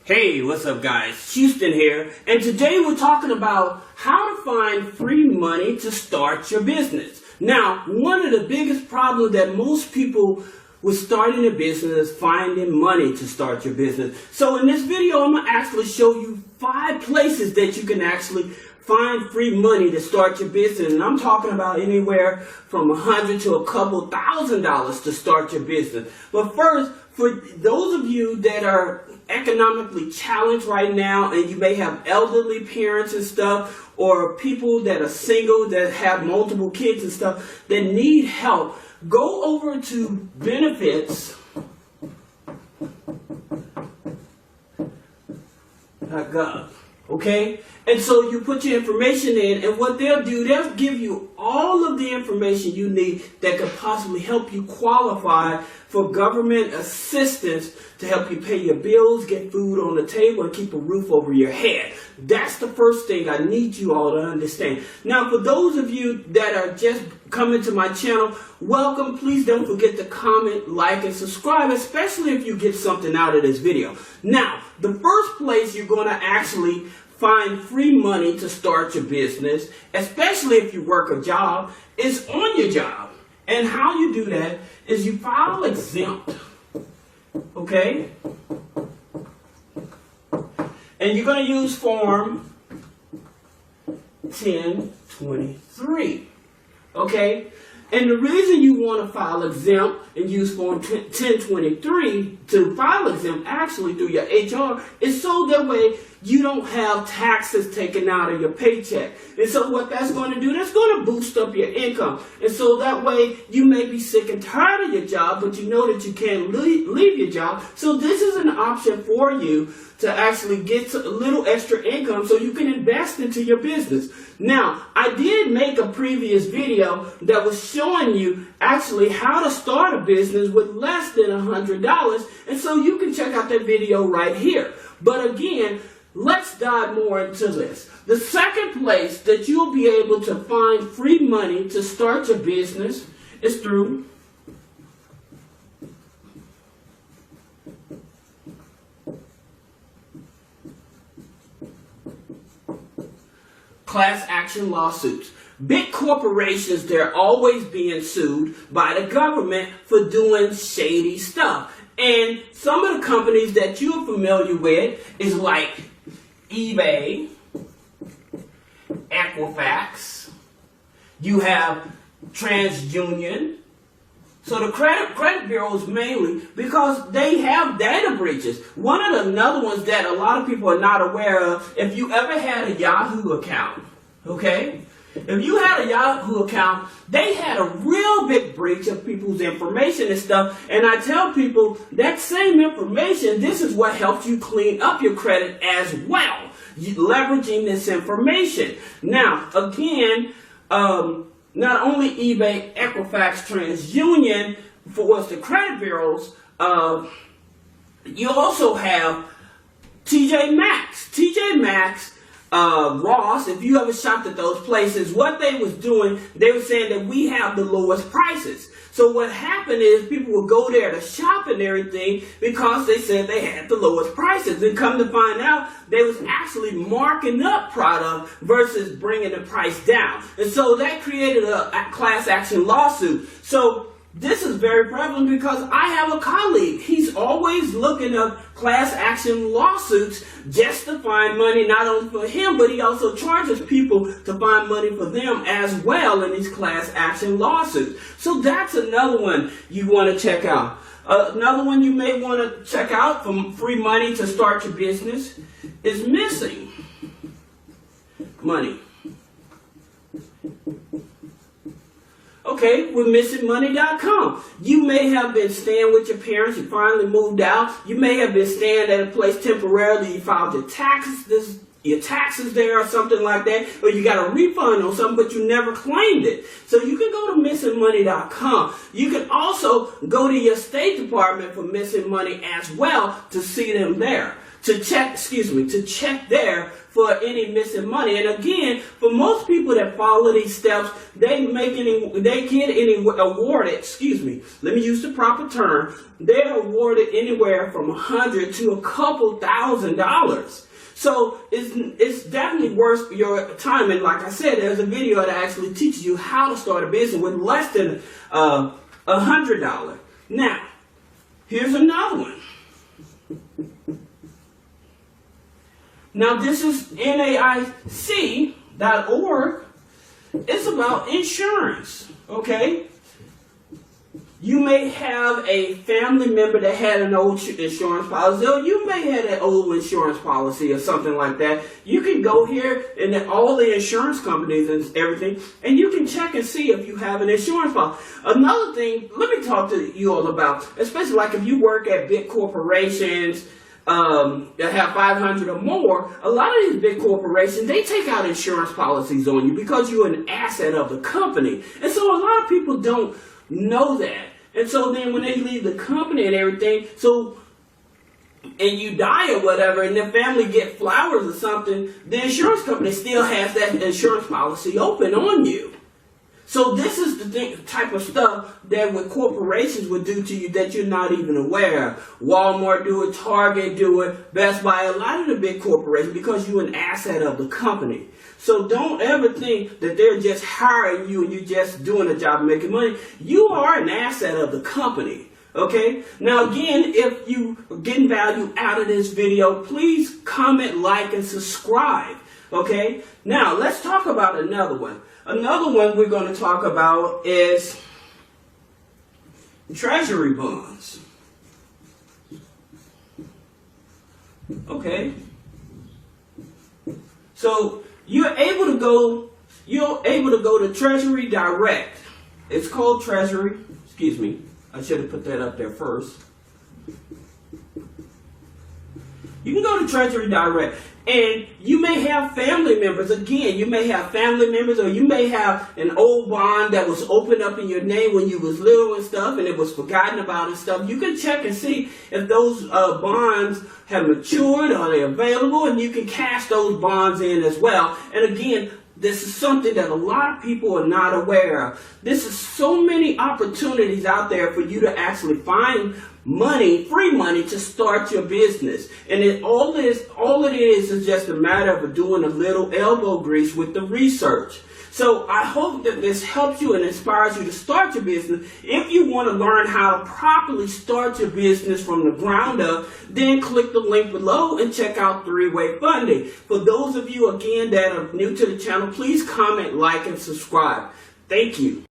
Hey, what's up guys? Houston here, and today we're talking about how to find free money to start your business. Now, one of the biggest problems that most people with starting a business is finding money to start your business. So in this video, I'm going to actually show you 5 places that you can actually find free money to start your business. And I'm talking about anywhere from $100 to a couple $1,000s to start your business. But first, for those of you that are economically challenged right now, and you may have elderly parents and stuff, or people that are single that have multiple kids and stuff that need help, go over to benefits.gov. Okay? And so you put your information in, and what they'll do, they'll give you all of the information you need that could possibly help you qualify for government assistance to help you pay your bills, get food on the table, and keep a roof over your head. That's the first thing I need you all to understand. Now, for those of you that are just coming to my channel, welcome. Please don't forget to comment, like, and subscribe, especially if you get something out of this video. Now, the first place you're going to actually find free money to start your business, especially if you work a job, is on your job. And how you do that is you file exempt. Okay? And you're going to use form 1023. Okay? And the reason you want to file exempt and use form 1023 to file exempt actually through your HR is so that way you don't have taxes taken out of your paycheck. And so what that's going to do, that's going to boost up your income. And so that way you may be sick and tired of your job, but you know that you can't leave your job. So this is an option for you to actually get a little extra income so you can invest into your business. Now, I did make a previous video that was showing you actually how to start a business with less than $100, and so you can check out that video right here. But again, let's dive more into this. The second place that you'll be able to find free money to start your business is through class action lawsuits. Big corporations, they're always being sued by the government for doing shady stuff. And some of the companies that you're familiar with is like eBay, Equifax, you have TransUnion. So the credit bureaus mainly because they have data breaches. One of the another ones that a lot of people are not aware of, if you ever had a Yahoo account, okay? If you had a Yahoo account, they had a real big breach of people's information and stuff. And I tell people that same information, this is what helps you clean up your credit as well, leveraging this information. Now, again, not only eBay, Equifax, TransUnion for the credit bureaus, you also have TJ Maxx. TJ Maxx, Ross, if you ever shopped at those places, what they was doing, they were saying that we have the lowest prices. So what happened is people would go there to shop and everything because they said they had the lowest prices. And come to find out, they was actually marking up product versus bringing the price down. And so that created a class action lawsuit. So this is very prevalent because I have a colleague. He's always looking up class action lawsuits just to find money, not only for him, but he also charges people to find money for them as well in these class action lawsuits. So that's another one you want to check out. Another one you may want to check out for free money to start your business is missing money. Okay, with missingmoney.com. You may have been staying with your parents, you finally moved out. You may have been staying at a place temporarily, you filed your taxes there or something like that, or you got a refund on something, but you never claimed it. So you can go to missingmoney.com. You can also go to your State Department for missing money as well to see them there. to check there for any missing money. And again, for most people that follow these steps, they get awarded, let me use the proper term, they're awarded anywhere from $100 to a couple $1,000s. So it's definitely worth your time. And like I said, there's a video that actually teaches you how to start a business with less than $100. Now, here's another one. Now, this is NAIC.org. It's about insurance, okay? You may have a family member that had an old insurance policy, or you may have an old insurance policy or something like that. You can go here and all the insurance companies and everything, and you can check and see if you have an insurance policy. Another thing, let me talk to you all about, especially like if you work at big corporations that have 500 or more, a lot of these big corporations, they take out insurance policies on you because you're an asset of the company. And so a lot of people don't know that. And so then when they leave the company and everything, and you die or whatever, and the family get flowers or something, the insurance company still has that insurance policy open on you. So this is the type of stuff that what corporations would do to you that you're not even aware of. Walmart do it, Target do it, Best Buy, a lot of the big corporations, because you're an asset of the company. So don't ever think that they're just hiring you and you're just doing a job and making money. You are an asset of the company. Okay? Now again, if you are getting value out of this video, please comment, like, and subscribe. Okay? Now let's talk about another one. Another one we're going to talk about is Treasury Bonds. Okay? So you're able to go to Treasury Direct. It's called Treasury. Excuse me. I should have put that up there first. You can go to Treasury Direct, and you may have family members. Again, you may have family members, or you may have an old bond that was opened up in your name when you was little and stuff, and it was forgotten about and stuff. You can check and see if those bonds have matured or they're available, and you can cash those bonds in as well. And again, this is something that a lot of people are not aware of. This is so many opportunities out there for you to actually find money, free money, to start your business. And all it is just a matter of doing a little elbow grease with the research. So I hope that this helps you and inspires you to start your business. If you want to learn how to properly start your business from the ground up, then click the link below and check out 3-Way Funding. For those of you, again, that are new to the channel, please comment, like, and subscribe. Thank you.